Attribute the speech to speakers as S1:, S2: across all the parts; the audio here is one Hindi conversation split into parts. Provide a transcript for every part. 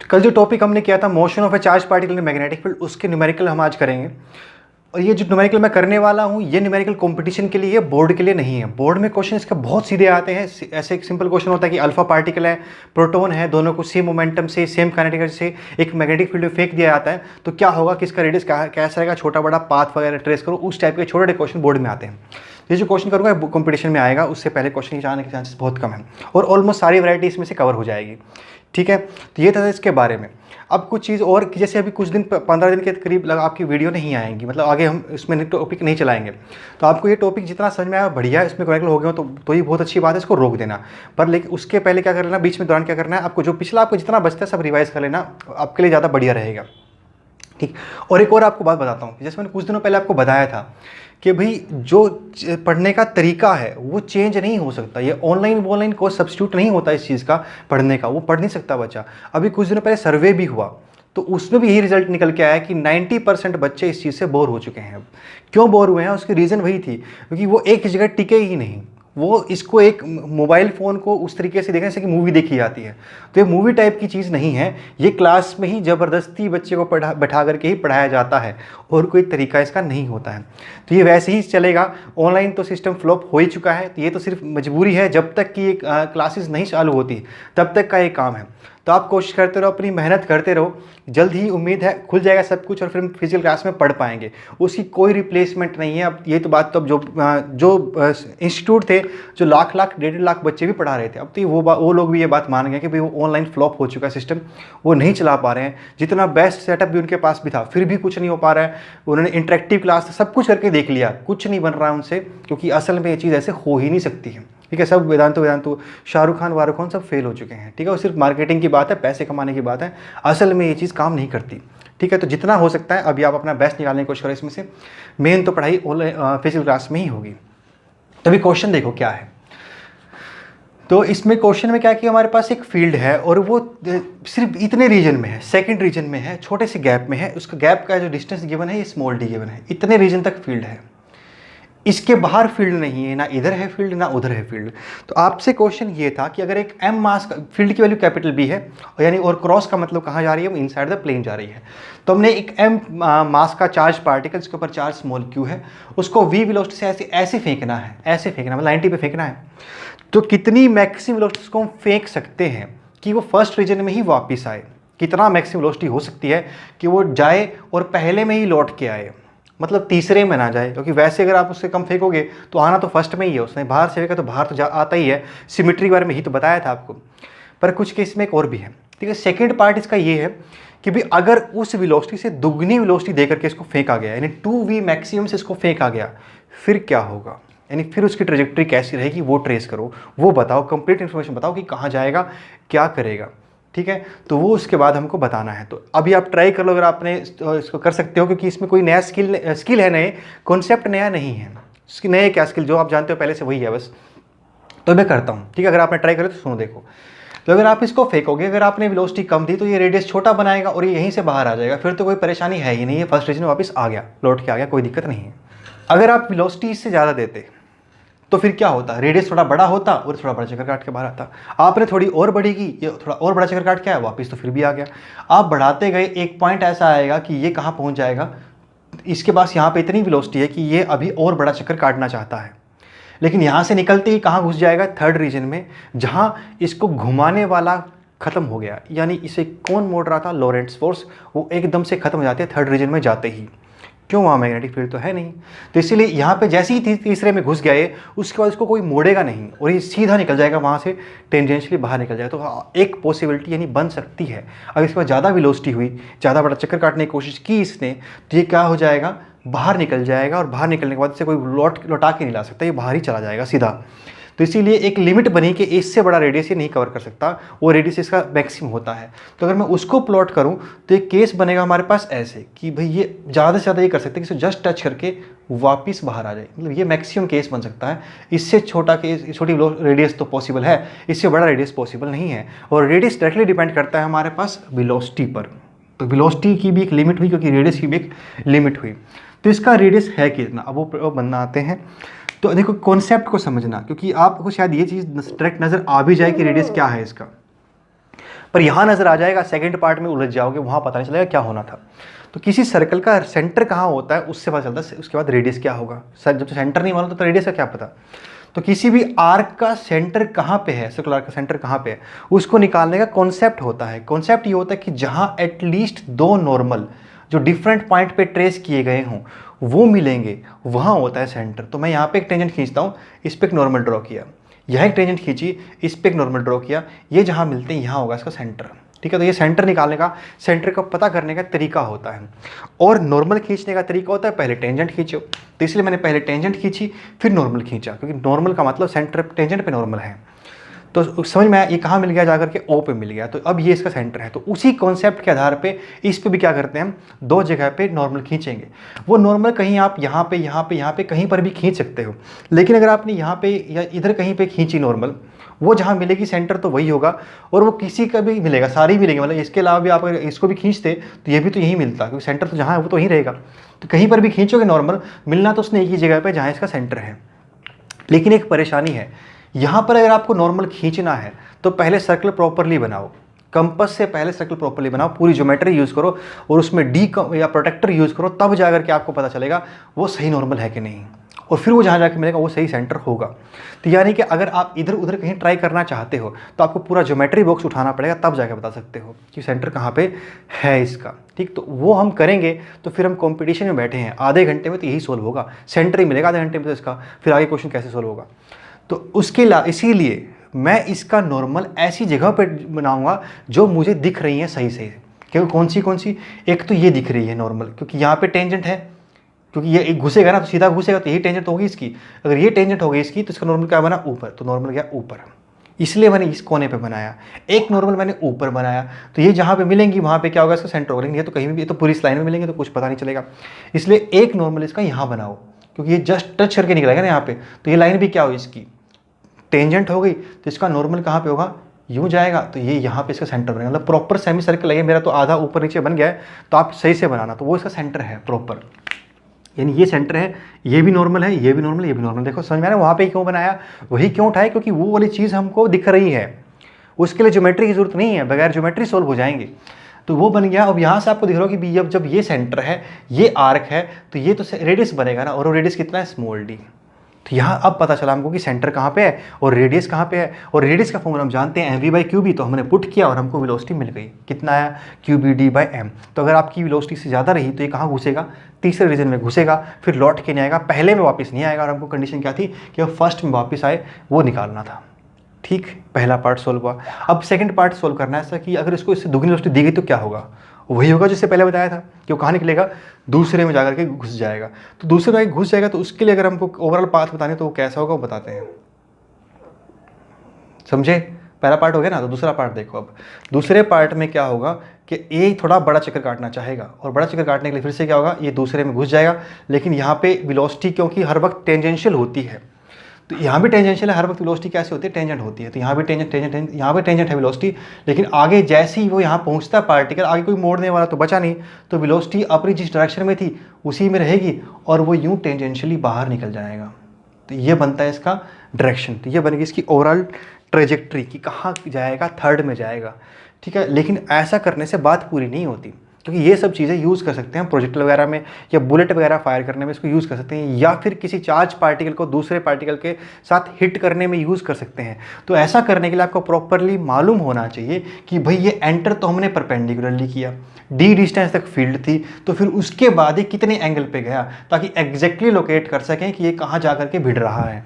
S1: कल जो टॉपिक हमने किया था motion of A charge particle in magnetic field, उसके न्यूमेरिकल हम आज करेंगे। और ये जो न्यूमेरिकल मैं करने वाला हूँ ये न्यूमेरिकल कंपटीशन के लिए, बोर्ड के लिए नहीं है। बोर्ड में क्वेश्चन इसके बहुत सीधे आते हैं। ऐसे एक सिंपल क्वेश्चन होता है कि अल्फा पार्टिकल है, प्रोटॉन है, दोनों को सेम मोमेंटम से, सेम काइनेटिक से एक मैग्नेटिक फील्ड में फेंक दिया जाता है, तो क्या होगा, किसका रेडियस कैसा रहेगा, छोटा बड़ा पाथ वगैरह ट्रेस करो, उस टाइप के छोटे छोटे क्वेश्चन बोर्ड में आते हैं। ये जो क्वेश्चन करूँगा कंपटीशन में आएगा, उससे पहले क्वेश्चन आने के चांसेस बहुत कम है और ऑलमोस्ट सारी वैरायटी इसमें से कवर हो जाएगी। ठीक है, तो ये था इसके बारे में। अब कुछ चीज़ और कि जैसे अभी कुछ दिन 15 दिन के करीब आपकी वीडियो नहीं आएंगी, मतलब आगे हम इसमें टॉपिक नहीं चलाएंगे, तो आपको ये टॉपिक जितना समझ में आया बढ़िया, इसमें कनेक्ट हो गए तो ये बहुत अच्छी बात है, इसको रोक देना। पर लेकिन उसके पहले क्या कर लेना, बीच में दौरान क्या करना है, आपको जो पिछला आपको जितना बचता है सब रिवाइज कर लेना, आपके लिए ज़्यादा बढ़िया रहेगा। ठीक, और एक और आपको बात बताता हूँ, जैसे मैंने कुछ दिनों पहले आपको बताया था कि भाई जो पढ़ने का तरीका है वो चेंज नहीं हो सकता। ये ऑनलाइन कोर्स सब्स्टिट्यूट नहीं होता इस चीज़ का पढ़ने का, वो पढ़ नहीं सकता बच्चा। अभी कुछ दिनों पहले सर्वे भी हुआ तो उसमें भी यही रिजल्ट निकल के आया कि 90% बच्चे इस चीज़ से बोर हो चुके हैं। अब क्यों बोर हुए हैं, उसकी रीज़न वही थी क्योंकि वो एक जगह टिके ही नहीं। वो इसको एक मोबाइल फ़ोन को उस तरीके से देखने जैसे कि मूवी देखी जाती है, तो ये मूवी टाइप की चीज़ नहीं है। ये क्लास में ही ज़बरदस्ती बच्चे को बैठा करके ही पढ़ाया जाता है और कोई तरीका इसका नहीं होता है। तो ये वैसे ही चलेगा। ऑनलाइन तो सिस्टम फ्लॉप हो ही चुका है, तो ये तो सिर्फ मजबूरी है, जब तक कि ये क्लासेस नहीं चालू होती तब तक का ये काम है। तो आप कोशिश करते रहो, अपनी मेहनत करते रहो, जल्द ही उम्मीद है खुल जाएगा सब कुछ और फिर हम फिजिकल क्लास में पढ़ पाएंगे। उसकी कोई रिप्लेसमेंट नहीं है। अब ये तो बात तो अब जो इंस्टीट्यूट थे जो लाख 1.5 लाख बच्चे भी पढ़ा रहे थे, अब तो वो लोग भी ये बात मान गए कि भाई वो ऑनलाइन फ्लॉप हो चुका है सिस्टम, वो नहीं चला पा रहे हैं। जितना बेस्ट सेटअप भी उनके पास भी था फिर भी कुछ नहीं हो पा रहा है। उन्होंने इंटरेक्टिव क्लास सब कुछ करके देख लिया, कुछ नहीं बन रहा है उनसे, क्योंकि असल में ये चीज़ ऐसे हो ही नहीं सकती है। ठीक है, सब वेदांतु शाहरुख खान सब फेल हो चुके हैं। ठीक है, वो सिर्फ मार्केटिंग की बात है, पैसे कमाने की बात है, असल में ये चीज़ काम नहीं करती। ठीक है, तो जितना हो सकता है अभी आप अपना बेस्ट निकालने की कोशिश करें। इसमें से मेन तो पढ़ाई फिजिकल क्लास में ही होगी। तो अभी क्वेश्चन देखो क्या है। तो इसमें क्वेश्चन में क्या कि हमारे पास एक फील्ड है और वो सिर्फ इतने रीजन में है, सेकंड रीजन में है, छोटे से गैप में है। उसका गैप का जो डिस्टेंस गिवन है ये स्मॉल डी गिवन है, इतने रीजन तक फील्ड है, इसके बाहर फील्ड नहीं है, ना इधर है फील्ड ना उधर है फील्ड। तो आपसे क्वेश्चन ये था कि अगर एक m मास का फील्ड की वैल्यू कैपिटल B है और यानी और क्रॉस का मतलब कहाँ जा रही है, वो इनसाइड द प्लेन जा रही है, तो हमने एक m मास का चार्ज पार्टिकल जिसके ऊपर चार्ज स्मॉल q है उसको v वेलोसिटी से ऐसे फेंकना है, ऐसे फेंकना मतलब 90 पे फेंकना है। तो कितनी मैक्सिमम वेलोसिटी को हम फेंक सकते हैं कि वो फर्स्ट रीजन में ही वापिस आए, कितना मैक्सिमम वेलोसिटी हो सकती है कि वो जाए और पहले में ही लौट के आए, मतलब तीसरे में ना जाए। क्योंकि वैसे अगर आप उससे कम फेंकोगे तो आना तो फर्स्ट में ही है, उसने बाहर से फेंका तो बाहर तो आता ही है। सिमेट्री के बारे में ही तो बताया था आपको। पर कुछ केस में एक और भी है। ठीक है, सेकेंड पार्ट इसका ये है कि भी अगर उस वेलोसिटी से दुगनी वेलोसिटी दे करके इसको फेंका गया, यानी 2v मैक्सिमम से इसको फेंका गया, फिर क्या होगा, यानी फिर उसकी ट्रेजेक्ट्री कैसी रहेगी वो ट्रेस करो, वो बताओ, कंप्लीट इन्फॉर्मेशन बताओ कि कहाँ जाएगा, क्या करेगा। ठीक है, तो वो उसके बाद हमको बताना है। तो अभी आप ट्राई कर लो, अगर आपने इसको कर सकते हो, क्योंकि इसमें कोई नया स्किल है, नए कॉन्सेप्ट नया नहीं है, इसकी नए क्या स्किल जो आप जानते हो पहले से वही है बस। तो मैं करता हूँ। ठीक है, अगर आपने ट्राई करो तो सुनो देखो। तो अगर आप इसको फेंकोगे, अगर आपने वेलोसिटी कम दी तो ये रेडियस छोटा बनाएगा और ये यहीं से बाहर आ जाएगा, फिर तो कोई परेशानी है ही नहीं है, फर्स्ट रीजन में वापस आ गया, लौट के आ गया, कोई दिक्कत नहीं है। अगर आप वेलोसिटी इससे ज़्यादा देते तो फिर क्या होता, रेडियस थोड़ा बड़ा होता और थोड़ा बड़ा चक्कर काट के बाहर आता। आपने थोड़ी और बड़ी की, ये थोड़ा और बड़ा चक्कर काट के आया, वापस तो फिर भी आ गया। आप बढ़ाते गए, एक पॉइंट ऐसा आएगा कि ये कहाँ पहुँच जाएगा, इसके पास यहाँ पे इतनी वेलोसिटी है कि ये अभी और बड़ा चक्कर काटना चाहता है, लेकिन यहाँ से निकलते ही कहाँ घुस जाएगा, थर्ड रीजन में, जहाँ इसको घुमाने वाला खत्म हो गया। यानी इसे कौन मोड़ रहा था, लॉरेंट्ज फोर्स, वो एकदम से खत्म हो जाती है थर्ड रीजन में जाते ही। क्यों, वहाँ मैग्नेटिक फील्ड तो है नहीं, तो इसीलिए यहाँ पे जैसे ही तीसरे में घुस गए उसके बाद इसको कोई मोड़ेगा नहीं और ये सीधा निकल जाएगा, वहाँ से टेंजेंशियली बाहर निकल जाएगा। तो एक पॉसिबिलिटी यानी बन सकती है, अगर इसके बाद ज़्यादा वेलोसिटी हुई, ज़्यादा बड़ा चक्कर काटने की कोशिश की इसने, तो ये क्या हो जाएगा, बाहर निकल जाएगा और बाहर निकलने के बाद इसे कोई लौटा के नहीं ला सकता, ये बाहर ही चला जाएगा सीधा। तो इसीलिए एक लिमिट बनी कि इससे बड़ा रेडियस ये नहीं कवर कर सकता, वो रेडियस इसका मैक्सिमम होता है। तो अगर मैं उसको प्लॉट करूं तो एक केस बनेगा हमारे पास ऐसे कि भाई ये ज़्यादा से ज़्यादा ये कर सकते हैं कि इसे जस्ट टच करके वापस बाहर आ जाए, मतलब ये मैक्सिमम केस बन सकता है। इससे छोटा केस, छोटी रेडियस तो पॉसिबल है, इससे बड़ा रेडियस पॉसिबल नहीं है। और रेडियस डायरेक्टली डिपेंड करता है हमारे पास वेलोसिटी पर। तो वेलोसिटी की भी एक लिमिट हुई, क्योंकि रेडियस की भी एक लिमिट हुई। तो इसका रेडियस है कितना, अब वो बनना आते हैं। तो देखो कॉन्सेप्ट को समझना, क्योंकि आपको शायद ये चीज़ डायरेक्ट नज़र आ भी जाए कि रेडियस क्या है इसका। पर यहाँ नज़र आ जाएगा, सेकंड पार्ट में उलझ जाओगे, वहाँ पता नहीं चलेगा क्या होना था। तो किसी सर्कल का सेंटर कहाँ होता है उससे पता चलता है, उसके बाद रेडियस क्या होगा। सर जब सेंटर नहीं मालूम तो रेडियस का क्या पता। तो किसी भी आर्क का सेंटर कहाँ पे है, सर्कुलर आर्क का सेंटर कहाँ पे है, उसको निकालने का कॉन्सेप्ट होता है। कॉन्सेप्ट ये होता है कि जहाँ एटलीस्ट दो नॉर्मल जो डिफरेंट पॉइंट पे ट्रेस किए गए हों वो मिलेंगे, वहाँ होता है सेंटर। तो मैं यहाँ पे एक टेंजेंट खींचता हूँ, इस पर एक नॉर्मल ड्रॉ किया, यह एक टेंजेंट खींची, इस पर एक नॉर्मल ड्रॉ किया, ये जहाँ मिलते हैं यहाँ होगा इसका सेंटर। ठीक है, तो ये सेंटर निकालने का, सेंटर का पता करने का तरीका होता है। और नॉर्मल खींचने का तरीका होता है पहले टेंजेंट खींचो, तो इसलिए मैंने पहले टेंजेंट खींची फिर नॉर्मल खींचा, क्योंकि नॉर्मल का मतलब सेंटर टेंजेंट पे नॉर्मल है। तो समझ में आया ये कहाँ मिल गया, जाकर के ओ पे मिल गया, तो अब ये इसका सेंटर है। तो उसी कॉन्सेप्ट के आधार पे इस पे भी क्या करते हैं हम, दो जगह पे नॉर्मल खींचेंगे। वो नॉर्मल कहीं आप यहाँ पे यहाँ पे यहाँ पे कहीं पर भी खींच सकते हो, लेकिन अगर आपने यहाँ पे या इधर कहीं पे खींची नॉर्मल, वो जहाँ मिलेगी सेंटर तो वही होगा, और वो किसी का भी मिलेगा, सारी मिलेंगे, मतलब इसके अलावा भी आप अगर इसको भी खींचते तो ये भी तो यहीं मिलता, क्योंकि सेंटर तो जहाँ है वो तो वहीं रहेगा। तो कहीं पर भी खींचोगे नॉर्मल, मिलना तो उसने एक ही जगह पर जहाँ इसका सेंटर है। लेकिन एक परेशानी है, यहाँ पर अगर आपको नॉर्मल खींचना है तो पहले सर्कल प्रॉपरली बनाओ, कंपास से पहले सर्कल प्रॉपरली बनाओ, पूरी ज्योमेट्री यूज़ करो और उसमें डी या प्रोटेक्टर यूज़ करो, तब जाकर के आपको पता चलेगा वो सही नॉर्मल है कि नहीं, और फिर वो जहाँ जाके मिलेगा वो सही सेंटर होगा। तो यानी कि अगर आप इधर उधर कहीं ट्राई करना चाहते हो तो आपको पूरा ज्योमेट्री बॉक्स उठाना पड़ेगा, तब जाके बता सकते हो कि सेंटर कहाँ पे है इसका। ठीक, तो वो हम करेंगे। तो फिर हम कंपटीशन में बैठे हैं, आधे घंटे में तो यही सोल्व होगा, सेंटर ही मिलेगा आधे घंटे में, तो इसका फिर आगे क्वेश्चन कैसे सोल्व होगा। तो उसके इसीलिए मैं इसका नॉर्मल ऐसी जगह पे बनाऊंगा जो मुझे दिख रही है सही सही। क्योंकि कौन सी, एक तो ये दिख रही है नॉर्मल, क्योंकि यहाँ पे टेंजेंट है, क्योंकि ये एक घुसेगा ना तो सीधा घुसेगा, तो यही टेंजेंट होगी इसकी। अगर ये टेंजेंट हो गई इसकी तो इसका नॉर्मल क्या बना, ऊपर, तो नॉर्मल गया ऊपर, इसलिए मैंने इस कोने पे बनाया। एक नॉर्मल मैंने ऊपर बनाया, तो ये जहाँ पे मिलेंगी वहाँ पे क्या होगा, इसका सेंटर होगा। ये तो कहीं भी, ये तो पूरी इस लाइन में मिलेंगे तो कुछ पता नहीं चलेगा, इसलिए एक नॉर्मल इसका यहाँ बनाओ, क्योंकि ये जस्ट टच करके निकलेगा ना यहाँ पे, तो ये लाइन भी क्या हो, इसकी टेंजेंट हो गई, तो इसका नॉर्मल कहाँ पे होगा, यूँ जाएगा, तो ये यहाँ पे इसका सेंटर बनेगा। मतलब प्रॉपर सेमी सर्कल लगे, मेरा तो आधा ऊपर नीचे बन गया है, तो आप सही से बनाना, तो वो इसका सेंटर है प्रॉपर, यानी ये सेंटर है, ये भी नॉर्मल है, ये भी नॉर्मल, ये भी नॉर्मल। देखो समझ में आ रहा है वहाँ पे क्यों बनाया, वही क्यों उठाए, क्योंकि वो वाली चीज़ हमको दिख रही है, उसके लिए ज्योमेट्री की जरूरत नहीं है, बगैर ज्योमेट्री सोल्व हो जाएंगे। तो वो बन गया। अब यहाँ से आपको दिख रहा हो कि जब ये सेंटर है, ये आर्क है, तो ये तो रेडियस बनेगा ना, और वो रेडियस कितना है, स्मॉल डी। तो यहाँ अब पता चला हमको कि सेंटर कहाँ पे है और रेडियस कहाँ पे है, और रेडियस का फॉर्मूला हम जानते हैं mv/qb, तो हमने पुट किया और हमको वेलोसिटी मिल गई, कितना आया, qbd/m। तो अगर आपकी वेलोसिटी से ज़्यादा रही तो ये कहाँ घुसेगा, तीसरे रीजन में घुसेगा, फिर लौट के नहीं आएगा, पहले में वापस नहीं आएगा। और हमको कंडीशन क्या थी कि वो फर्स्ट में वापस आए, वो निकालना था। ठीक, पहला पार्ट सोल्व हुआ। अब सेकंड पार्ट सोल्व करना है ऐसा कि अगर इसको इससे दुगनी वेलोसिटी दी गई तो क्या होगा, वही होगा जिससे पहले बताया था कि वो कहाँ निकलेगा, दूसरे में जाकर के घुस जाएगा। तो दूसरे में घुस जाएगा, तो उसके लिए अगर हमको ओवरऑल पाथ बताने तो वो कैसा होगा वो बताते हैं, समझे। पहला पार्ट हो गया ना, तो दूसरा पार्ट देखो। अब दूसरे पार्ट में क्या होगा कि ए थोड़ा बड़ा चक्कर काटना चाहेगा, और बड़ा चक्कर काटने के लिए फिर से क्या होगा, ये दूसरे में घुस जाएगा। लेकिन यहाँ पे वेलोसिटी क्योंकि हर वक्त टेंजेंशियल होती है, तो यहाँ भी टेंजेंशियल है, हर वक्त वेलोसिटी कैसे होती है, टेंजेंट होती है। तो यहाँ भी टेंजेंट यहाँ पे टेंजेंट है वेलोसिटी, लेकिन आगे जैसे ही वो यहाँ पहुँचता है पार्टिकल, आगे कोई मोड़ने वाला तो बचा नहीं, तो वेलोसिटी अपनी जिस डायरेक्शन में थी उसी में रहेगी, और वो यूँ टेंजेंशियली बाहर निकल जाएगा। तो ये बनता है इसका डायरेक्शन। तो ये बनेगी इसकी ओवरऑल ट्रेजेक्ट्री कि कहाँ जाएगा, थर्ड में जाएगा। ठीक है, लेकिन ऐसा करने से बात पूरी नहीं होती, क्योंकि ये सब चीज़ें यूज़ कर सकते हैं प्रोजेक्टर वगैरह में, या बुलेट वगैरह फायर करने में इसको यूज़ कर सकते हैं, या फिर किसी चार्ज पार्टिकल को दूसरे पार्टिकल के साथ हिट करने में यूज़ कर सकते हैं। तो ऐसा करने के लिए आपको प्रॉपरली मालूम होना चाहिए कि भाई ये एंटर तो हमने परपेंडिकुलरली किया, डी डिस्टेंस तक फील्ड थी, तो फिर उसके बाद ये कितने एंगल पे गया, ताकि एग्जैक्टली लोकेट कर सकें कि ये कहाँ जा करके भिड़ रहा है।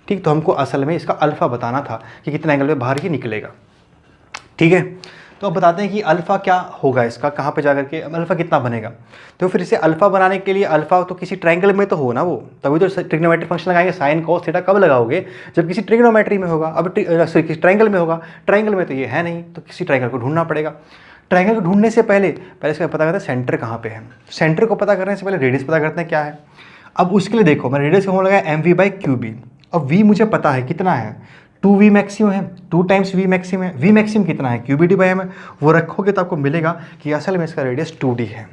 S1: ठीक, तो हमको असल में इसका अल्फ़ा बताना था कि कितने एंगल पे बाहर ही निकलेगा। ठीक है, तो अब बताते हैं कि अल्फ़ा क्या होगा, इसका कहाँ पे जाकर के अल्फ़ा कितना बनेगा। तो फिर इसे अल्फ़ा बनाने के लिए अल्फ़ा तो किसी ट्रायंगल में तो हो ना, वो तभी तो ट्रिग्नोमेट्री फंक्शन लगाएंगे। साइन कॉस थीटा कब लगाओगे, जब किसी ट्रिग्नोमेट्री में होगा। अब सॉरी किसी ट्रायंगल में होगा, ट्रायंगल में तो ये है नहीं, तो किसी ट्रायंगल को ढूंढना पड़ेगा। ट्रायंगल को ढूंढने से पहले इसका पता करते हैं सेंटर कहाँ पे है। सेंटर को पता करने से पहले रेडियस पता करते हैं क्या है। अब उसके लिए देखो, मैंने रेडियस का फॉर्मूला लगाया mv/qb। अब v मुझे पता है कितना है, 2v मैक्सिमम है, 2 टाइम्स v मैक्सिमम है। v मैक्सिमम कितना है, qbd/m है। वो रखोगे तो आपको मिलेगा कि असल में इसका रेडियस 2d है।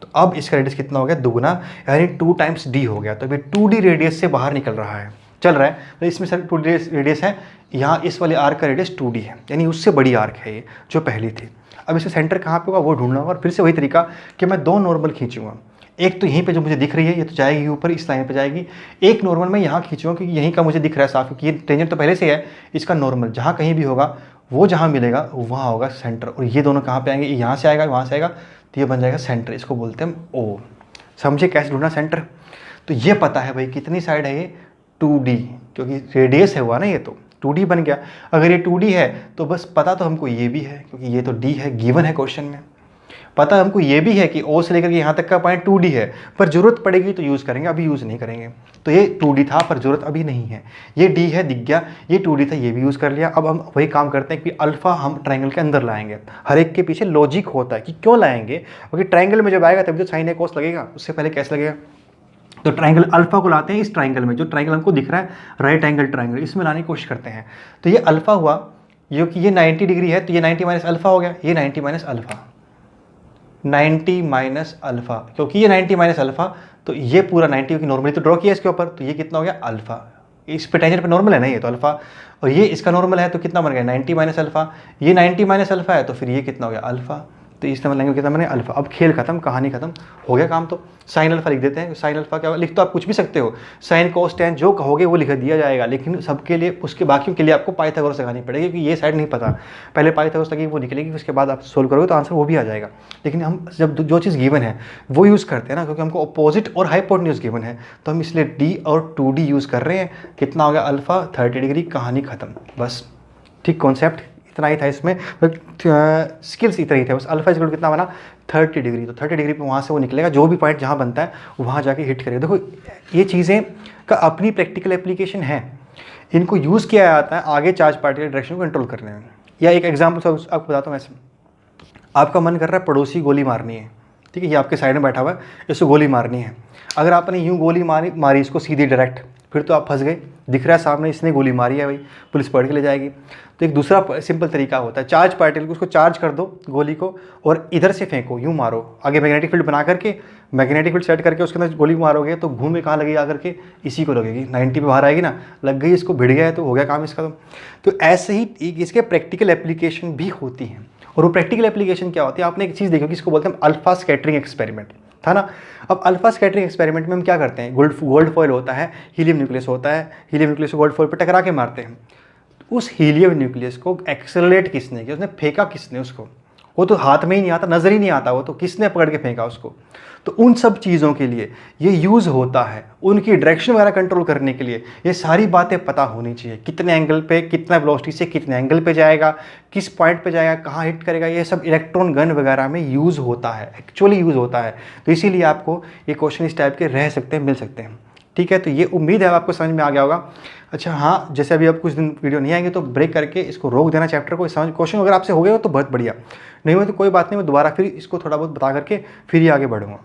S1: तो अब इसका रेडियस कितना हो गया, दुगना, यानी 2 टाइम्स d हो गया। तो अभी 2d रेडियस से बाहर निकल रहा है। चल रहा है, तो इसमें सर 2D रेडियस है, यहाँ इस वाले आर्क का रेडियस 2D है, यानी उससे बड़ी आर्क है ये जो पहली थी। अब इससे सेंटर कहाँ पे होगा वो ढूंढना होगा, और फिर से वही तरीका कि मैं 2 नॉर्मल खींचूंगा। एक तो यहीं पे जो मुझे दिख रही है ये तो जाएगी ऊपर, इस लाइन पे जाएगी। एक नॉर्मल मैं यहाँ खींचूंगा क्योंकि यहीं का मुझे दिख रहा है साफ, क्योंकि ये टेंजेंट तो पहले से है, इसका नॉर्मल जहाँ कहीं भी होगा वो जहाँ मिलेगा वहाँ होगा सेंटर। और ये दोनों कहाँ पे आएंगे, यहाँ से आएगा वहाँ से आएगा, तो ये बन जाएगा सेंटर, इसको बोलते हैं ओ। समझे कैसे ढूंढना सेंटर। तो ये पता है भाई कितनी साइड है ये 2D, क्योंकि रेडियस है हुआ ना, ये तो 2D बन गया। अगर ये 2D है तो बस पता तो हमको ये भी है, क्योंकि ये तो D है, गिवन है क्वेश्चन में। पता हमको ये भी है कि O से लेकर के यहाँ तक का पॉइंट 2D है, पर जरूरत पड़ेगी तो यूज़ करेंगे, अभी यूज़ नहीं करेंगे। तो ये 2D था पर जरूरत अभी नहीं है। ये D है, दिख गया, ये 2D था, ये भी यूज़ कर लिया। अब हम वही काम करते हैं कि अल्फ़ा हम ट्राइंगल के अंदर लाएंगे। हर एक के पीछे लॉजिक होता है कि क्यों लाएंगे, क्योंकि ट्राइंगल में जब आएगा तभी तो साइन ए कोस लगेगा, उससे पहले कैसे लगेगा। तो ट्राइंगल अल्फा को लाते हैं इस ट्राइंगल में, जो ट्राइंगल हमको दिख रहा है राइट एंगल ट्राइंगल, इसमें लाने की कोशिश करते हैं। तो ये अल्फा हुआ, जो कि ये 90 डिग्री है, तो ये 90 माइनस अल्फा हो गया, ये 90 माइनस अल्फा, 90 माइनस अल्फा, क्योंकि ये 90 माइनस अल्फा, तो ये पूरा 90, क्योंकि नॉर्मली तो ड्रॉ किया इसके ऊपर, तो ये कितना हो गया अल्फा। इस पे टेंजेंट पे नॉर्मल है ना ये तो अल्फा, और ये इसका नॉर्मल है तो कितना बन गया 90 माइनस अल्फा। ये 90 माइनस अल्फा है तो फिर ये कितना हो गया अल्फा, तो इस नंबर लेंगे कितना मैंने अल्फा। अब खेल खत्म, कहानी खत्म, हो गया काम। तो साइन अल्फा लिख देते हैं। साइन अल्फा क्या लिख, तो आप कुछ भी सकते हो, साइन कोस टेन जो कहोगे वो लिख दिया जाएगा, लेकिन सबके लिए उसके बाकियों के लिए आपको पाइथागोरस लगानी पड़ेगी, क्योंकि ये साइड नहीं पता, पहले पाइथागोरस लगेगी वो निकलेगी, उसके बाद आप सोल्व करोगे तो आंसर वो भी आ जाएगा। लेकिन हम जब जो चीज़ गिवन है वो यूज़ करते हैं ना, क्योंकि हमको अपोजिट और हाइपोटेन्यूज गिवन है, तो हम इसलिए D और 2D यूज़ कर रहे हैं। कितना हो गया अल्फा 30 डिग्री, कहानी खत्म बस। ठीक, कॉन्सेप्ट इतना ही था इसमें, स्किल्स इतना ही था बस। अल्फा इक्वल कितना बना 30 डिग्री, तो 30 डिग्री पे वहाँ से वो निकलेगा, जो भी पॉइंट जहाँ बनता है वहाँ जाके हिट करेगा। देखो ये चीज़ें का अपनी प्रैक्टिकल एप्लीकेशन है, इनको यूज़ किया जाता है आगे चार्ज पार्टिकल डायरेक्शन को कंट्रोल करने में। या एक एग्जाम्पल आपको बताता हूँ, ऐसे आपका मन कर रहा है पड़ोसी गोली मारनी है, ठीक है, ये आपके साइड में बैठा हुआ है, इसको गोली मारनी है। अगर आपने यूँ गोली मारी इसको सीधी डायरेक्ट, फिर तो आप फंस गए, दिख रहा है सामने इसने गोली मारी है भाई, पुलिस पकड़ के ले जाएगी। तो एक दूसरा सिंपल तरीका होता है, चार्ज पार्टिकल को उसको चार्ज कर दो गोली को, और इधर से फेंको, यूँ मारो, आगे मैग्नेटिक फील्ड बना करके, मैग्नेटिक फील्ड सेट करके उसके अंदर गोली मारोगे तो घूम में कहाँ लगेगी आकर के, इसी को लगेगी, 90 पे बाहर आएगी ना, लग गई, इसको भिड़ गया है तो हो गया काम इसका। तो ऐसे ही इसके प्रैक्टिकल एप्लीकेशन भी होती हैं। और वो प्रैक्टिकल एप्लीकेशन क्या होती है, आपने एक चीज़ देखी, इसको बोलते हैं अल्फा स्कैटरिंग एक्सपेरिमेंट, था ना। अब अल्फा स्कैटरिंग एक्सपेरिमेंट में हम क्या करते हैं, गोल्ड फॉइल होता है, हीलियम न्यूक्लियस होता है, हीलियम न्यूक्लियस को गोल्ड फॉइल पर टकरा के मारते हैं। उस हीलियम न्यूक्लियस को एक्सेलरेट किसने किया, उसने फेंका किसने उसको, वो तो हाथ में ही नहीं आता, नज़र ही नहीं आता, वो तो किसने पकड़ के फेंका उसको। तो उन सब चीज़ों के लिए ये यूज़ होता है, उनकी डायरेक्शन वगैरह कंट्रोल करने के लिए ये सारी बातें पता होनी चाहिए, कितने एंगल पे, कितना वेलोसिटी से कितने एंगल पे जाएगा, किस पॉइंट पे जाएगा, कहाँ हिट करेगा, ये सब इलेक्ट्रॉन गन वगैरह में यूज़ होता है, एक्चुअली यूज़ होता है। तो इसीलिए आपको ये क्वेश्चन इस टाइप के रह सकते हैं, मिल सकते हैं, ठीक है। तो ये उम्मीद है आपको समझ में आ गया होगा। अच्छा हाँ, जैसे अभी अब कुछ दिन वीडियो नहीं आएंगे तो ब्रेक करके इसको रोक देना, चैप्टर को समझ, क्वेश्चन अगर आपसे हो गया तो बहुत बढ़िया, नहीं हुआ तो कोई बात नहीं, मैं दोबारा फिर इसको थोड़ा बहुत बता करके फिर ही आगे बढ़ूँगा।